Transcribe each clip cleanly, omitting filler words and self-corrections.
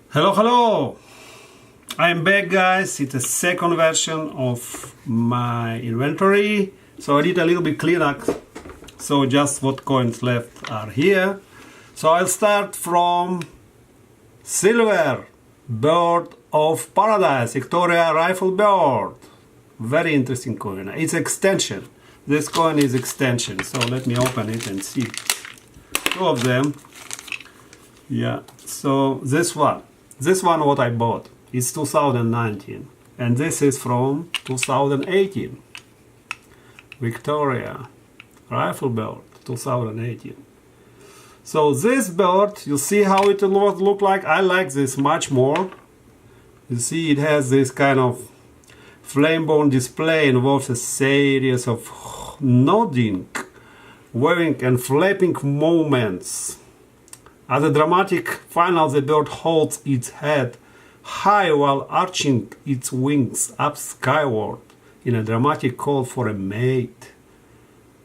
Hello, I'm back, guys. It's a second version of my inventory, so I did a little bit cleanup, so just what coins left are here. So I'll start from silver bird of paradise, Victoria rifle bird. Very interesting coin. It's extension. This coin is extension, so let me open it and see. Two of them. Yeah, so this one what I bought is 2019, and this is from 2018. Victoria rifle bird 2018. So this bird, you see how it look like? I like this much more. You see it has this kind of flame-born display, involves a series of nodding, waving and flapping movements. At the dramatic final, the bird holds its head high while arching its wings up skyward in a dramatic call for a mate.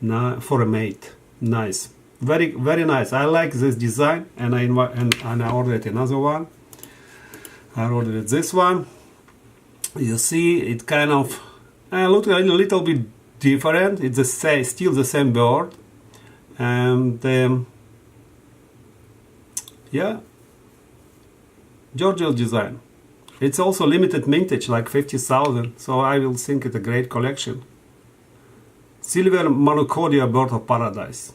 Nice. Very, very nice. I like this design, and I ordered another one. I ordered this one. You see, it kind of looks a little bit different. It's still the same bird, and yeah, Georgian design. It's also limited mintage, like 50,000, so I will think it's a great collection. Silver Malucodia bird of paradise.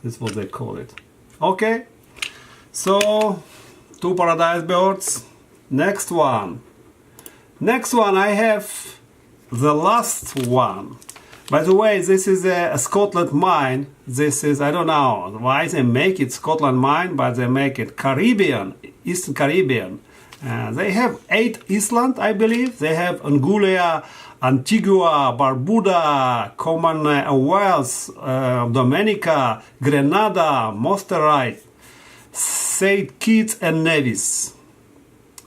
That's what they call it. Okay, so two paradise birds. Next one I have the last one. By the way, this is a Scotland mine. This is, I don't know why they make it Scotland mine, but they make it Caribbean, Eastern Caribbean. They have 8 islands, I believe. They have Anguilla, Antigua, Barbuda, Commonwealth, Dominica, Grenada, Montserrat, St. Kitts and Nevis,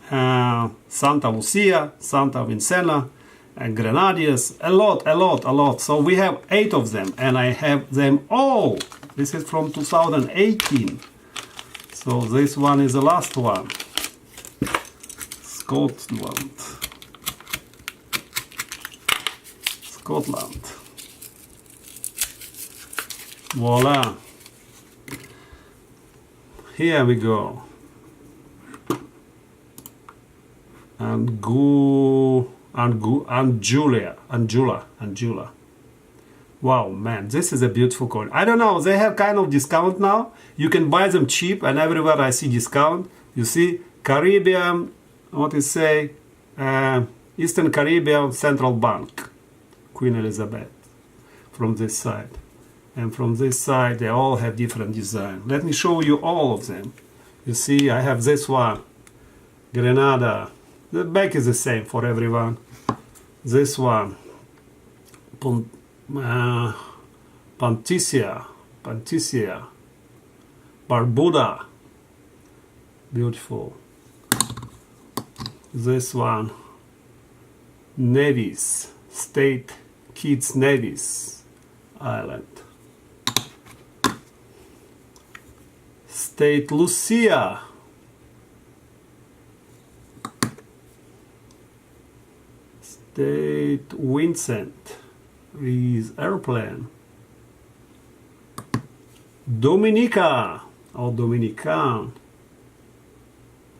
Santa Lucia, Santa Vincent, and Grenadiers, a lot. So we have 8 of them, and I have them all. This is from 2018. So this one is the last one. Scotland. Voila. Here we go. Angula. Wow, man, this is a beautiful coin. I don't know, they have kind of discount now. You can buy them cheap, and everywhere I see discount. You see, Caribbean, what is say, Eastern Caribbean Central Bank, Queen Elizabeth, from this side. And from this side, they all have different design. Let me show you all of them. You see, I have this one, Grenada. The back is the same for everyone. This one, Panticea, Barbuda, beautiful. This one, Nevis, St. Kitts Nevis Island. St. Lucia. St. Vincent with airplane. Dominica or Dominican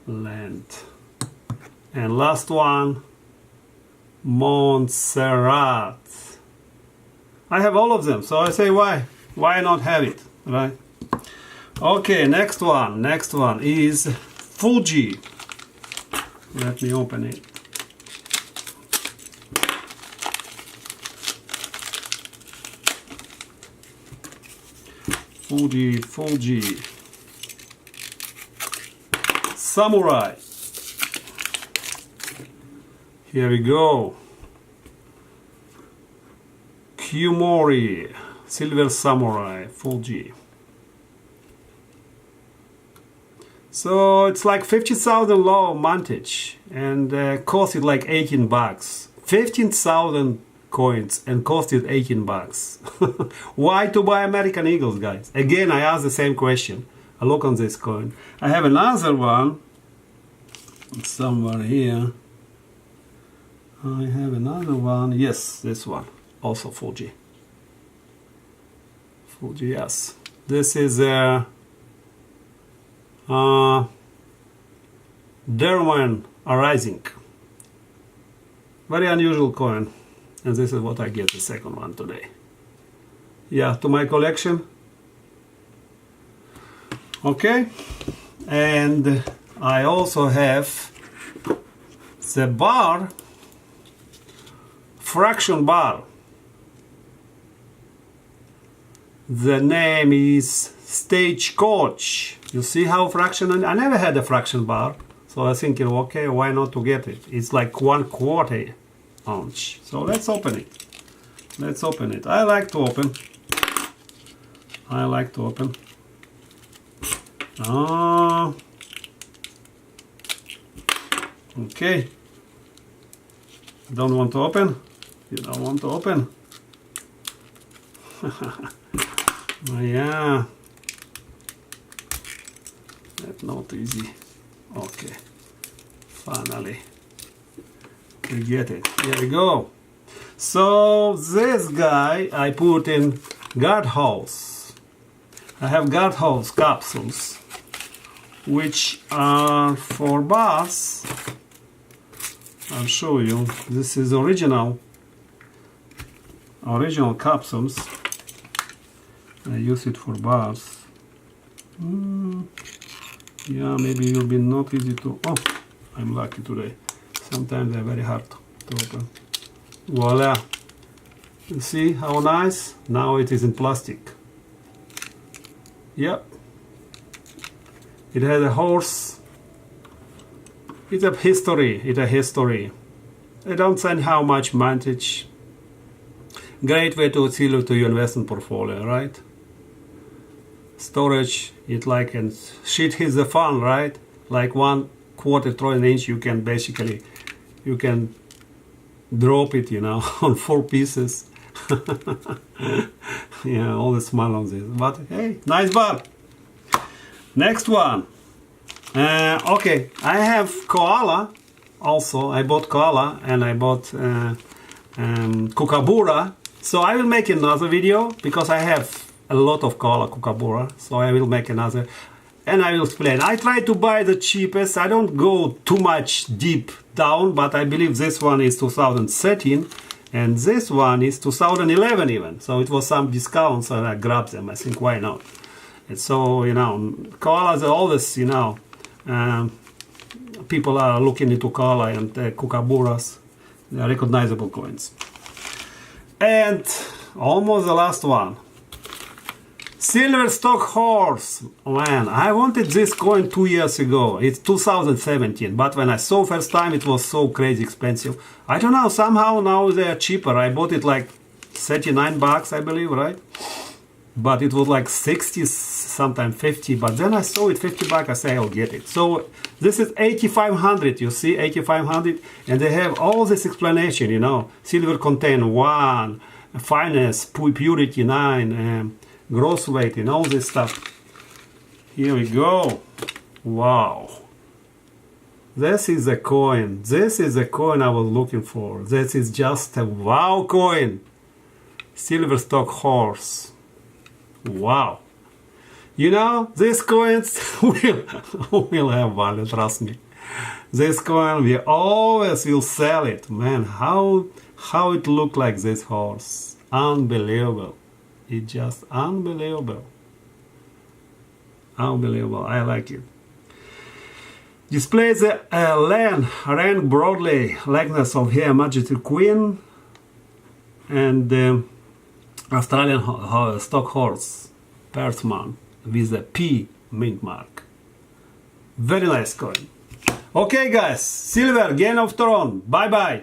land. And last one, Montserrat. I have all of them, so I say why not have it, right? Okay, next one is Fuji. Let me open it. Fuji Samurai. Here we go. Kumori Silver Samurai Fuji. So it's like 50,000 low mintage, and costed like 18 bucks. 15,000 coins and costed 18 bucks. Why to buy American Eagles, guys? Again, I ask the same question. I look on this coin. I have another one somewhere here. I have another one. Yes, this one. Also Fuji. Fuji, yes. This is a Derwent Rising. Very unusual coin. And this is what I get the second one today. Yeah, to my collection. Okay. And I also have the bar, fraction bar. The name is Stagecoach. You see how fraction, I never had a fraction bar, so I think, okay, why not to get it? It's like 1/4 ounce. So let's open it. Let's open it. I like to open. I like to open. Okay. Don't want to open? You don't want to open? Yeah. That's not easy. Okay. Finally. We get it. Here we go. So this guy I put in guardhouse. I have guardhouse capsules, which are for bars. I'll show you. This is original capsules. I use it for bars. Yeah, maybe it will be not easy to. Oh, I'm lucky today. Sometimes they're very hard to open. Voila! You see how nice? Now it is in plastic. Yep. It has a horse. It's a history. It's a history. I don't say how much mintage. Great way to your investment portfolio, right? Storage, it like, and shit is the fun, right? Like 1/4 trillion inch, you can basically, you can drop it, on 4 pieces. Yeah, all the smile on this. But hey, nice bar. Next one. Okay, I have koala. Also, I bought koala and I bought kookaburra. So I will make another video because I have a lot of koala kookaburra. So I will make another and I will explain. I try to buy the cheapest. I don't go too much deep down, but I believe this one is 2013 and this one is 2011 even. So it was some discounts and I grabbed them. I think, why not? And so, koalas are always, people are looking into koala and kookaburras. They are recognizable coins. And almost the last one. Silver stock horse. Man, I wanted this coin 2 years ago. It's 2017, but when I saw first time, it was so crazy expensive. I don't know, somehow now they are cheaper. I bought it like 39 bucks, I believe, right? But it was like 60, sometimes 50, but then I saw it 50 bucks, I say I'll get it. So this is 8500, you see, 8500, and they have all this explanation, silver content 1, fineness, purity 9, gross weight, and all this stuff. Here we go. Wow. This is the coin. This is the coin I was looking for. This is just a wow coin. Silver stock horse. Wow. These coins will have value, trust me. This coin, we always will sell it. Man, how it look like this horse. Unbelievable. It's just unbelievable. Unbelievable. I like it. Displays a rank broadly likeness of Her Majesty Queen and Australian stock horse Perthman with a P mint mark. Very nice coin. Okay guys, silver, Game of Throne. Bye bye.